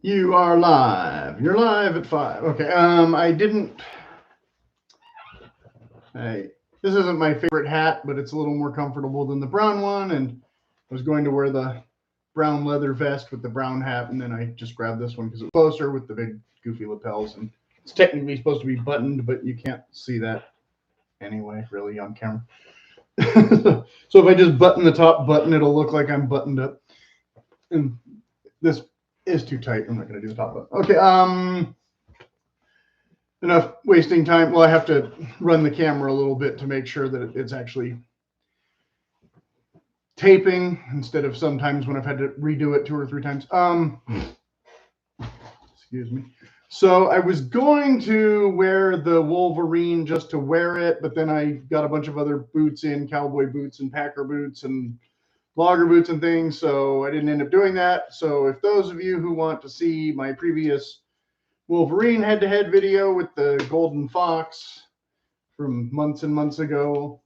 You are live. You're live at 5. Okay. This isn't my favorite hat, but it's a little more comfortable than the brown one. And I was going to wear the brown leather vest with the brown hat, and then I just grabbed this one because it was closer with the big goofy lapels. And it's technically supposed to be buttoned, but you can't see that anyway, really, on camera. So if I just button the top button, it'll look like I'm buttoned up. And this is too tight. I'm not going to do the top button. Okay. Enough wasting time. Well, I have to run the camera a little bit to make sure that it's actually taping instead of sometimes when I've had to redo it 2 or 3 times. Excuse me. So I was going to wear the Wolverine just to wear it, but then I got a bunch of other boots in, cowboy boots and packer boots and logger boots and things, so I didn't end up doing that. So if those of you who want to see my previous Wolverine head-to-head video with the Golden Fox from months and months ago,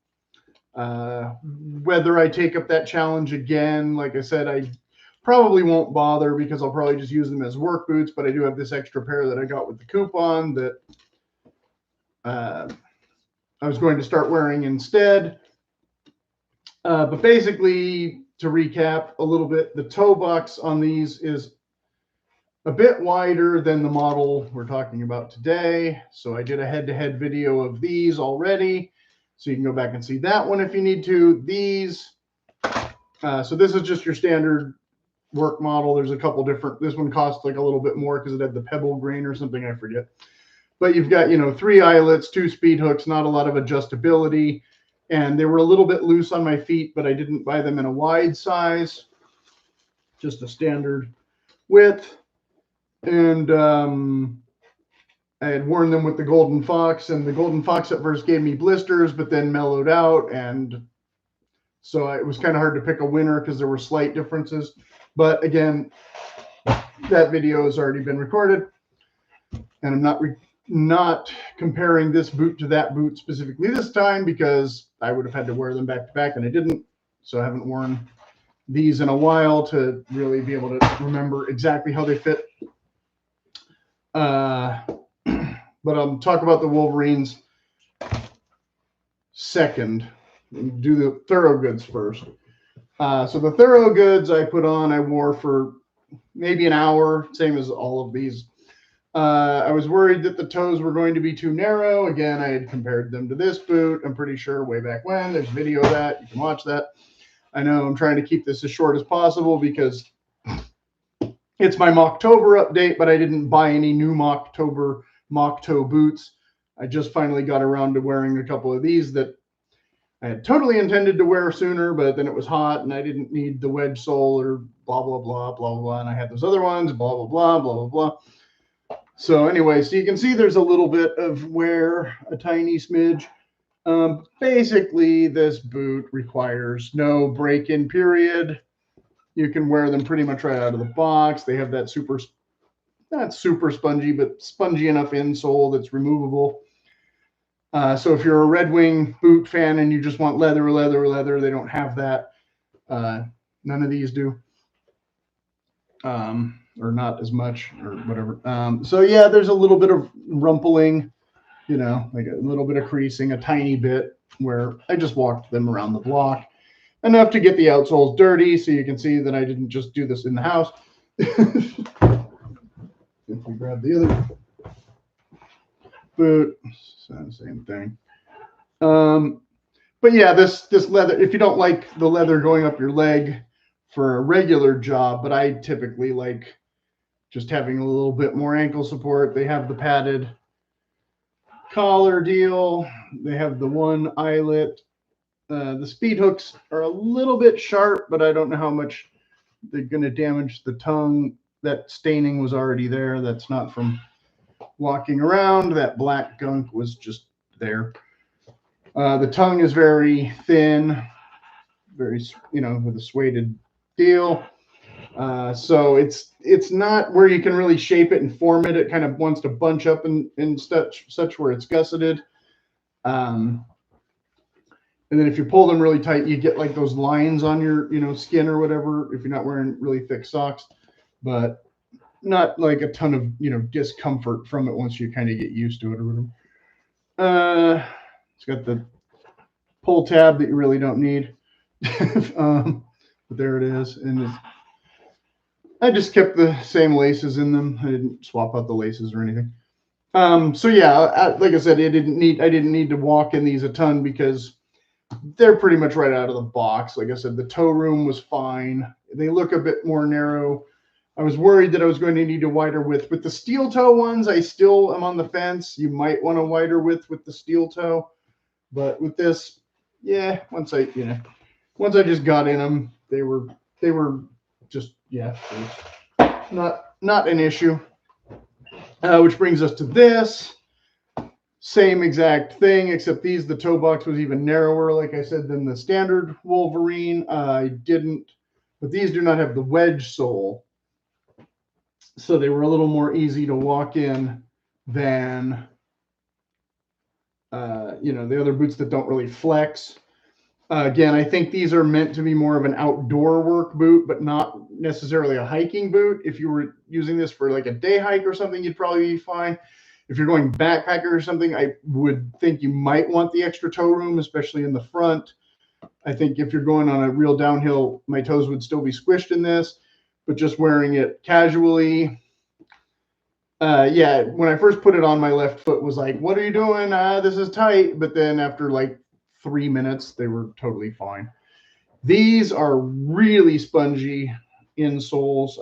whether I take up that challenge again, like I said, I probably won't bother because I'll probably just use them as work boots, but I do have this extra pair that I got with the coupon that I was going to start wearing instead. But basically, to recap a little bit, the toe box on these is a bit wider than the model we're talking about today. So I did a head-to-head video of these already. So you can go back and see that one if you need to. These, so this is just your standard work model. There's a couple different, this one costs like a little bit more because it had the pebble grain or something, I forget. But you've got, 3 eyelets, 2 speed hooks, not a lot of adjustability. And they were a little bit loose on my feet, but I didn't buy them in a wide size, just a standard width. And I had worn them with the Golden Fox, and the Golden Fox at first gave me blisters, but then mellowed out. And so it was kind of hard to pick a winner because there were slight differences. But again, that video has already been recorded, and I'm not comparing this boot to that boot specifically this time because I would have had to wear them back to back and I didn't. So I haven't worn these in a while to really be able to remember exactly how they fit. But I'll talk about the Wolverines second. Do the Thorogoods first. So the Thorogoods I wore for maybe an hour, same as all of these. I was worried that the toes were going to be too narrow. Again, I had compared them to this boot. I'm pretty sure way back when. There's video of that. You can watch that. I know I'm trying to keep this as short as possible because it's my Moc-Toe-Ber update, but I didn't buy any new Moc-Toe-Ber Moc-Toe boots. I just finally got around to wearing a couple of these that I had totally intended to wear sooner, but then it was hot and I didn't need the wedge sole or blah, blah, blah, blah, blah, blah. And I had those other ones, blah, blah, blah, blah, blah, blah. So anyway, so you can see there's a little bit of wear, a tiny smidge. Basically, this boot requires no break-in period. You can wear them pretty much right out of the box. They have that not super spongy, but spongy enough insole that's removable. So if you're a Red Wing boot fan and you just want leather, they don't have that. None of these do. Or not as much or whatever. So yeah, there's a little bit of rumpling, like a little bit of creasing, a tiny bit where I just walked them around the block enough to get the outsoles dirty. So you can see that I didn't just do this in the house. If we grab the other boot, same thing. But yeah, this leather, if you don't like the leather going up your leg for a regular job, but I typically like just having a little bit more ankle support. They have the padded collar deal. They have the 1 eyelet. The speed hooks are a little bit sharp, but I don't know how much they're going to damage the tongue. That staining was already there. That's not from walking around. That black gunk was just there. The tongue is very thin, very, with a suede deal. So it's not where you can really shape it and form it. It kind of wants to bunch up in such where it's gusseted. And then if you pull them really tight, you get like those lines on your, skin or whatever, if you're not wearing really thick socks. But not like a ton of discomfort from it once you kind of get used to it or whatever. It's got the pull tab that you really don't need. But there it is, and I just kept the same laces in them. I didn't swap out the laces or anything. So yeah, like I said, I didn't need to walk in these a ton because they're pretty much right out of the box. Like I said, the toe room was fine. They look a bit more narrow. I was worried that I was going to need a wider width. With the steel toe ones, I still am on the fence. You might want a wider width with the steel toe. But with this, yeah, once I just got in them, they were just, yeah, not an issue. Which brings us to this. Same exact thing, except the toe box was even narrower, like I said, than the standard Wolverine. But these do not have the wedge sole. So they were a little more easy to walk in than, the other boots that don't really flex. Again, I think these are meant to be more of an outdoor work boot, but not necessarily a hiking boot. If you were using this for like a day hike or something, you'd probably be fine. If you're going backpacker or something, I would think you might want the extra toe room, especially in the front. I think if you're going on a real downhill, my toes would still be squished in this, but just wearing it casually. Yeah, when I first put it on, my left foot was like, what are you doing? This is tight. But then after like 3 minutes, they were totally fine. These are really spongy insoles.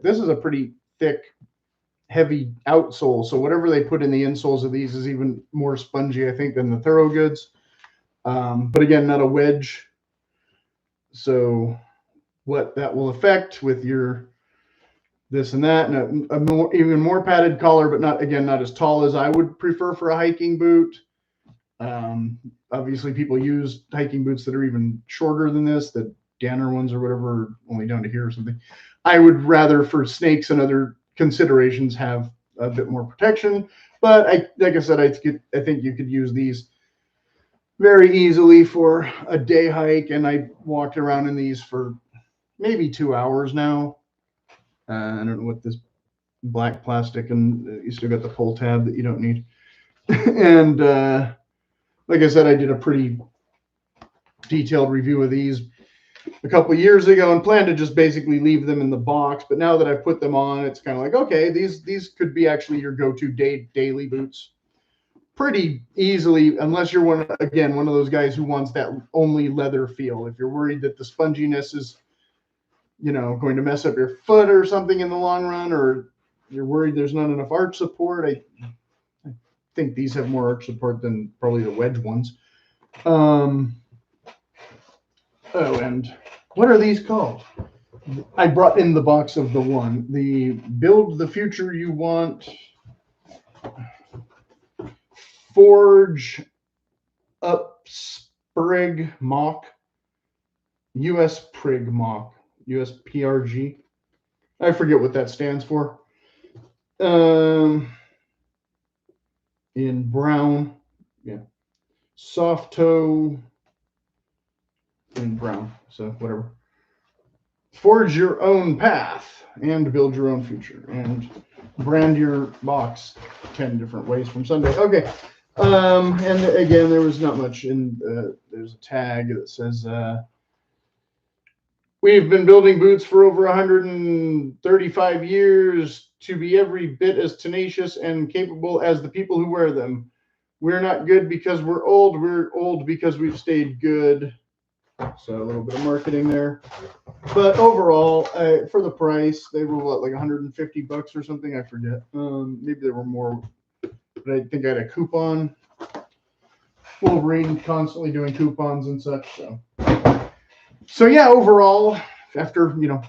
This is a pretty thick, heavy outsole. So whatever they put in the insoles of these is even more spongy, I think, than the Thorogoods. But again, not a wedge. So what that will affect with your this and that, and even more padded collar, but not as tall as I would prefer for a hiking boot. Obviously, people use hiking boots that are even shorter than this, the Danner ones or whatever, only down to here or something. I would rather, for snakes and other considerations, have a bit more protection. But like I said, I think you could use these very easily for a day hike, and I walked around in these for maybe 2 hours now. I don't know what this black plastic, and you still got the pull tab that you don't need. And like I said, I did a pretty detailed review of these a couple of years ago and planned to just basically leave them in the box. But now that I've put them on, it's kind of like, okay, these could be actually your go-to daily boots pretty easily, unless you're one of those guys who wants that only leather feel. If you're worried that the sponginess is going to mess up your foot or something in the long run, or you're worried there's not enough arch support, I think these have more arch support than probably the wedge ones. And what are these called? I brought in the box of the Build the Future You Want Forge Up Sprig Moc, US Prig Moc, USPRG. I forget what that stands for. In brown, yeah, soft toe in brown. So whatever. Forge your own path and build your own future, and brand your box 10 different ways from Sunday. Okay. And again, there was not much in. There's a tag that says. We've been building boots for over 135 years to be every bit as tenacious and capable as the people who wear them. We're not good because we're old. We're old because we've stayed good. So a little bit of marketing there. But overall, for the price, they were what, like $150 or something? I forget. Maybe there were more, but I think I had a coupon. Wolverine constantly doing coupons and such. So yeah, overall, after an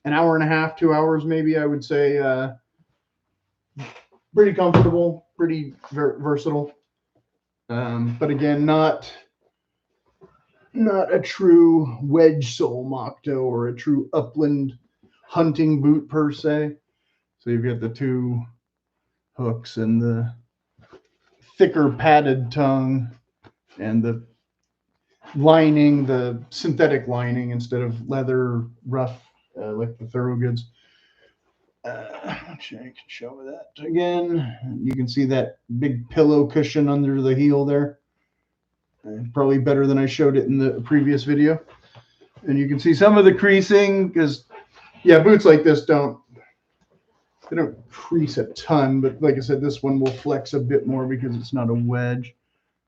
hour and a half, 2 hours maybe, I would say pretty comfortable, pretty versatile. But again, not a true wedge sole Moc-Toe or a true upland hunting boot per se. So you've got the two hooks and the thicker padded tongue and the lining, the synthetic lining instead of leather rough like the Thorogoods. Actually, I can show that again. You can see that big pillow cushion under the heel there. Probably better than I showed it in the previous video. And you can see some of the creasing because, yeah, boots like this don't crease a ton, but like I said, this one will flex a bit more because it's not a wedge.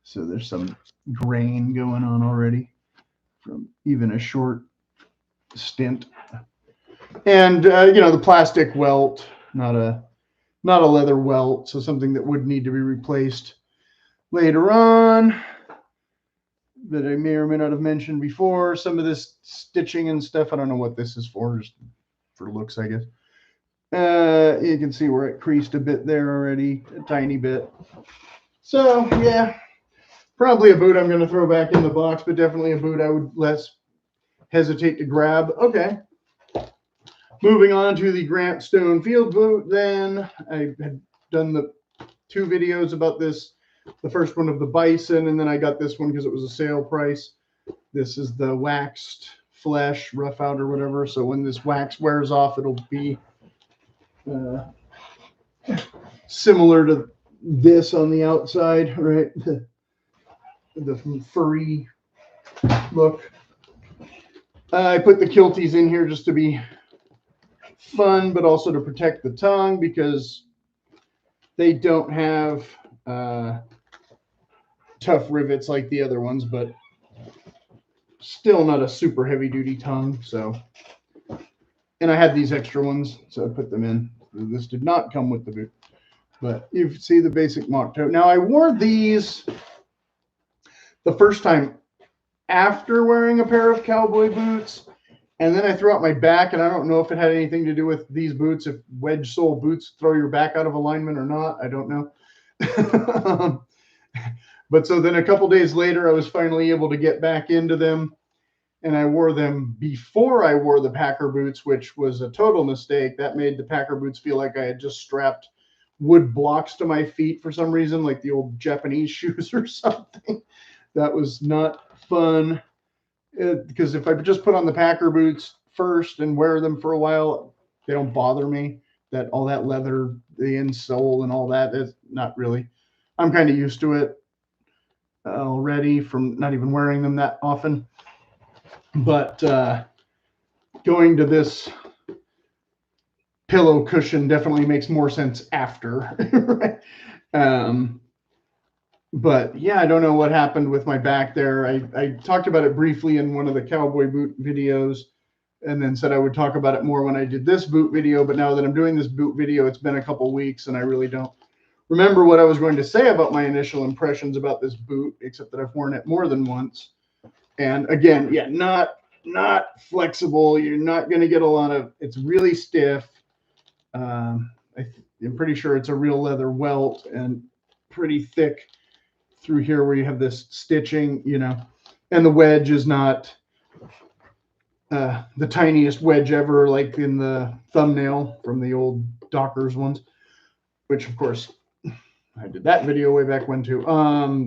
So there's some grain going on already from even a short stint. And you know, the plastic welt, not a leather welt, so something that would need to be replaced later on, that I may or may not have mentioned before. Some of this stitching and stuff, I don't know what this is for, just for looks, I guess. You can see where it creased a bit there already, a tiny bit. So yeah, probably a boot I'm going to throw back in the box, but definitely a boot I would less hesitate to grab. Okay. Moving on to the Grant Stone Field boot, then I had done the 2 videos about this. The first one of the bison, and then I got this one because it was a sale price. This is the waxed flesh, rough out or whatever. So when this wax wears off, it'll be similar to this on the outside, right? The furry look. I put the kilties in here just to be fun, but also to protect the tongue because they don't have tough rivets like the other ones, but still not a super heavy duty tongue. So, and I had these extra ones, so I put them in. This did not come with the boot, but you see the basic Moc-Toe. Now I wore these the first time after wearing a pair of cowboy boots, and then I threw out my back, and I don't know if it had anything to do with these boots, if wedge sole boots throw your back out of alignment or not. I don't know. But so then a couple days later, I was finally able to get back into them, and I wore them before I wore the Packer boots, which was a total mistake. That made the Packer boots feel like I had just strapped wood blocks to my feet for some reason, like the old Japanese shoes or something. That was not fun. Because if I just put on the Packer boots first and wear them for a while, they don't bother me. That all that leather, the insole and all that, is not really. I'm kind of used to it already from not even wearing them that often. But going to this pillow cushion definitely makes more sense after. But yeah, I don't know what happened with my back there. I talked about it briefly in one of the cowboy boot videos, and then said I would talk about it more when I did this boot video. But now that I'm doing this boot video, it's been a couple weeks, and I really don't remember what I was going to say about my initial impressions about this boot, except that I've worn it more than once. And again, yeah, not flexible. You're not going to get a lot of. It's really stiff. I'm pretty sure it's a real leather welt and pretty thick through here where you have this stitching, you know, and the wedge is not the tiniest wedge ever, like in the thumbnail from the old Dockers ones, which of course I did that video way back when too.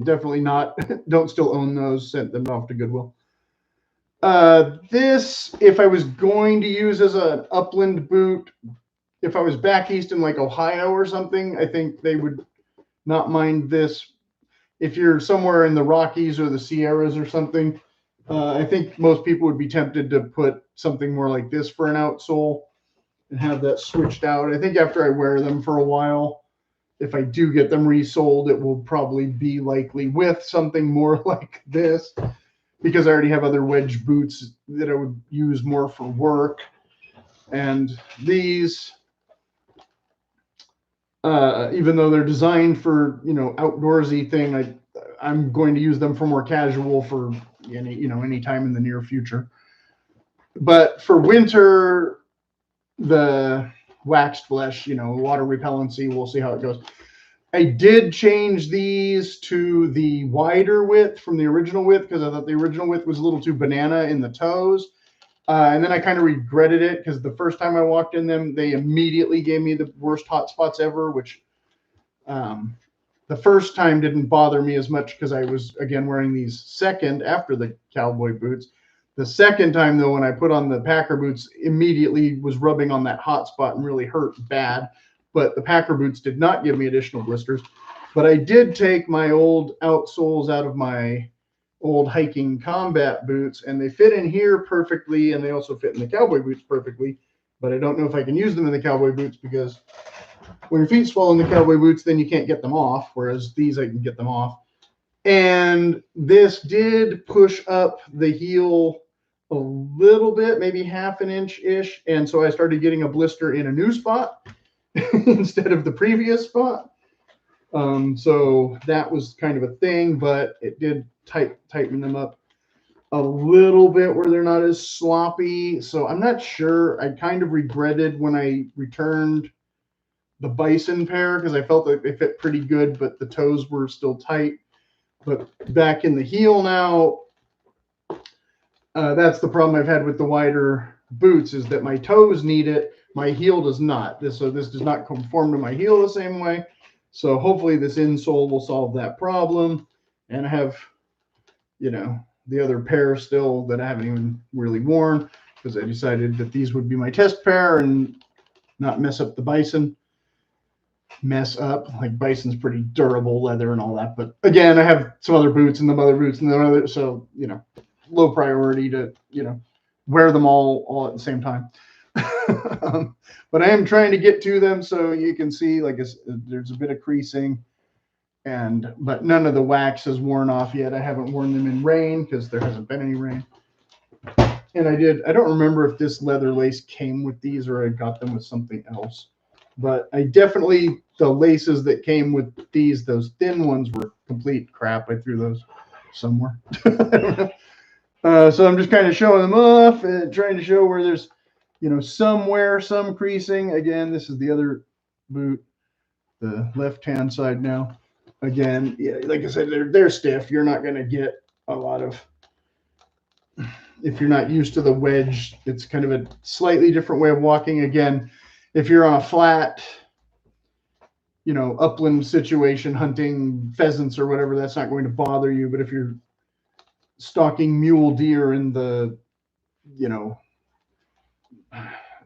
Definitely not, don't still own those, sent them off to Goodwill. This, if I was going to use as an upland boot, if I was back east in like Ohio or something, I think they would not mind this. If you're somewhere in the Rockies or the Sierras or something, I think most people would be tempted to put something more like this for an outsole and have that switched out. I think after I wear them for a while, if I do get them resold, it will probably be likely with something more like this, because I already have other wedge boots that I would use more for work. And these, even though they're designed for, you know, outdoorsy thing, I'm going to use them for more casual for any time in the near future. But for winter, the waxed flesh, you know, water repellency, we'll see how it goes. I did change these to the wider width from the original width because I thought the original width was a little too banana in the toes. And then I kind of regretted it because the first time I walked in them, they immediately gave me the worst hot spots ever, which the first time didn't bother me as much because I was, again, wearing these second after the cowboy boots. The second time though, when I put on the Packer boots, immediately was rubbing on that hot spot and really hurt bad. But the Packer boots did not give me additional blisters. But I did take my old outsoles out of my old hiking combat boots, and they fit in here perfectly, and they also fit in the cowboy boots perfectly. But I don't know if I can use them in the cowboy boots, because when your feet swell in the cowboy boots, then you can't get them off, whereas these I can get them off. And this did push up the heel a little bit, maybe half an inch-ish, and so I started getting a blister in a new spot instead of the previous spot. So that was kind of a thing, but it did tighten them up a little bit where they're not as sloppy. So I'm not sure. I kind of regretted when I returned the bison pair, because I felt like they fit pretty good, but the toes were still tight. But back in the heel now, that's the problem I've had with the wider boots, is that my toes need it, my heel does not. So this does not conform to my heel the same way. So hopefully this insole will solve that problem. And I have, you know, the other pair still that I haven't even really worn, because I decided that these would be my test pair and not mess up the bison. Like bison's pretty durable leather and all that. But again, I have some other boots and the other boots and the other, so, you know, low priority to, you know, wear them all at the same time. But I am trying to get to them, so you can see, like, there's a bit of creasing, but none of the wax has worn off yet. I haven't worn them in rain because there hasn't been any rain. And I don't remember if this leather lace came with these or I got them with something else. But I definitely, the laces that came with these, those thin ones, were complete crap. I threw those somewhere. I don't know. So I'm just kind of showing them off and trying to show where there's, you know, somewhere some creasing. Again, this is the other boot, the left-hand side now. Again, yeah, like I said, they're stiff. You're not going to get a lot of, if you're not used to the wedge, it's kind of a slightly different way of walking. Again, if you're on a flat, you know, upland situation, hunting pheasants or whatever, that's not going to bother you. But if you're stalking mule deer in the, you know,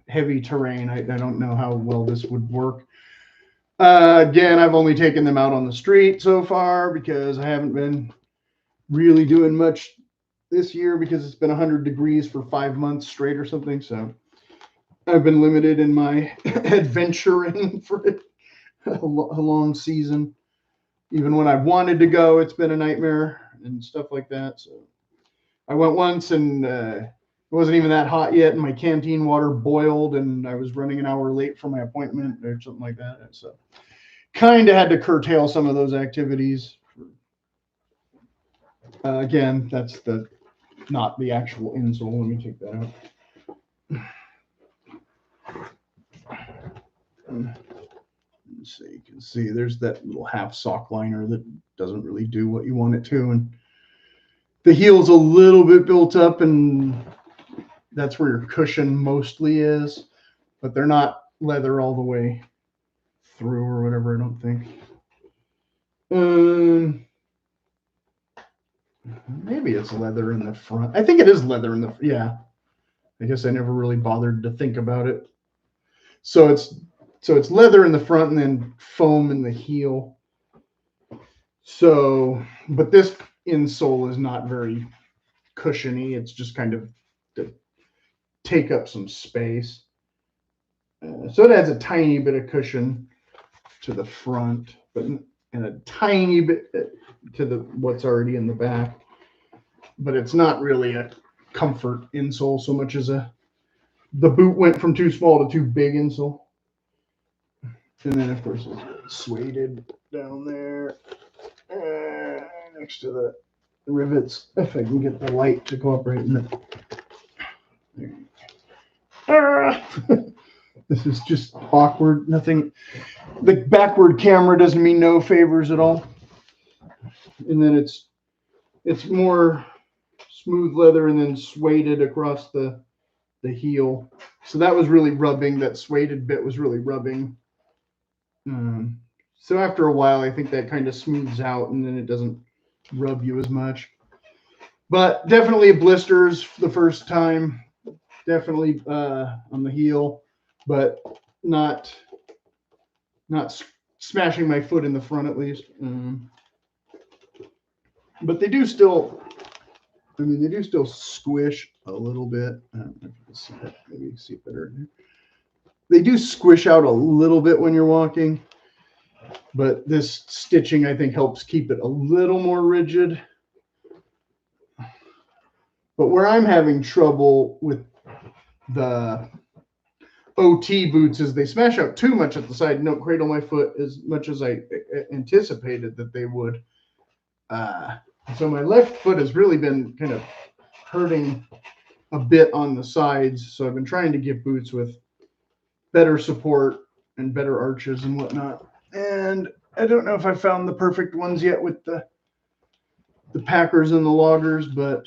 heavy terrain, I don't know how well this would work. Again, I've only taken them out on the street so far because I haven't been really doing much this year, because it's been 100 degrees for 5 months straight or something. So I've been limited in my adventuring for a long season. Even when I've wanted to go, it's been a nightmare and stuff like that. So I went once, and it wasn't even that hot yet, and my canteen water boiled, and I was running an hour late for my appointment or something like that. So kind of had to curtail some of those activities. Again, that's not the actual insole. Let me take that out. Let's see, you can see there's that little half sock liner that doesn't really do what you want it to, and the heel's a little bit built up, and that's where your cushion mostly is, but they're not leather all the way through or whatever, I don't think. Maybe it's leather in the front. I think it is leather in the, yeah. I guess I never really bothered to think about it. So it's leather in the front and then foam in the heel. So, but this insole is not very cushiony. It's just kind of to take up some space. So it adds a tiny bit of cushion to the front, but and a tiny bit to the what's already in the back. But it's not really a comfort insole so much as the boot went from too small to too big insole. And then, of course, it's suede down there next to the rivets. If I can get the light to cooperate in it. This is just awkward. Nothing. The backward camera doesn't mean no favors at all. And then it's more smooth leather and then sueded across the heel. So that was really rubbing. That sueded bit was really rubbing. So after a while, I think that kind of smooths out, and then it doesn't rub you as much. But definitely blisters the first time. Definitely on the heel, but not smashing my foot in the front at least. But they do still, I mean, they do still squish a little bit. Maybe see it better here. They do squish out a little bit when you're walking, but this stitching, I think, helps keep it a little more rigid. But where I'm having trouble with the OT boots is they smash out too much at the side and don't cradle my foot as much as I anticipated that they would. So my left foot has really been kind of hurting a bit on the sides. So I've been trying to get boots with better support and better arches and whatnot. And I don't know if I found the perfect ones yet with the Packers and the loggers, but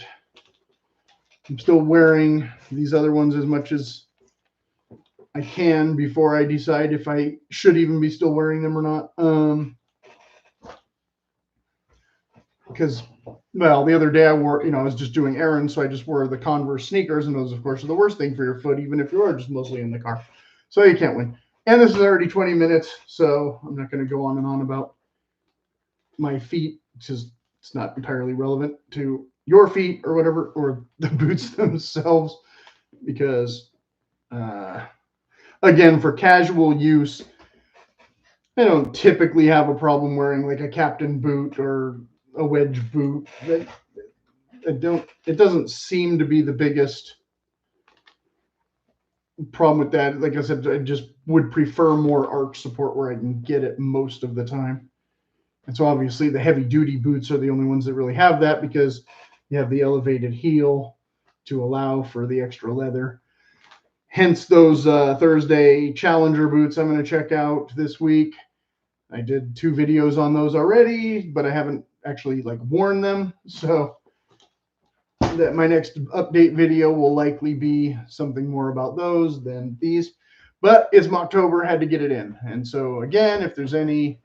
I'm still wearing these other ones as much as I can before I decide if I should even be still wearing them or not. Because, well, the other day I wore, I was just doing errands, so I just wore the Converse sneakers, and those, of course, are the worst thing for your foot, even if you are just mostly in the car. So you can't win. And this is already 20 minutes, so I'm not going to go on and on about my feet, because it's not entirely relevant to your feet or whatever, or the boots themselves, because, again, for casual use, I don't typically have a problem wearing like a captain boot or a wedge boot. It doesn't seem to be the biggest problem with that. Like I said, I just would prefer more arch support where I can get it most of the time. And so obviously the heavy duty boots are the only ones that really have that, because you have the elevated heel to allow for the extra leather. Hence those Thursday Challenger boots I'm going to check out this week. I did 2 videos on those already, but I haven't actually worn them. So that my next update video will likely be something more about those than these. But it's Moc-Toe-Ber, had to get it in. And so again, if there's any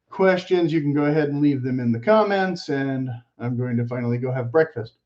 questions, you can go ahead and leave them in the comments, and I'm going to finally go have breakfast.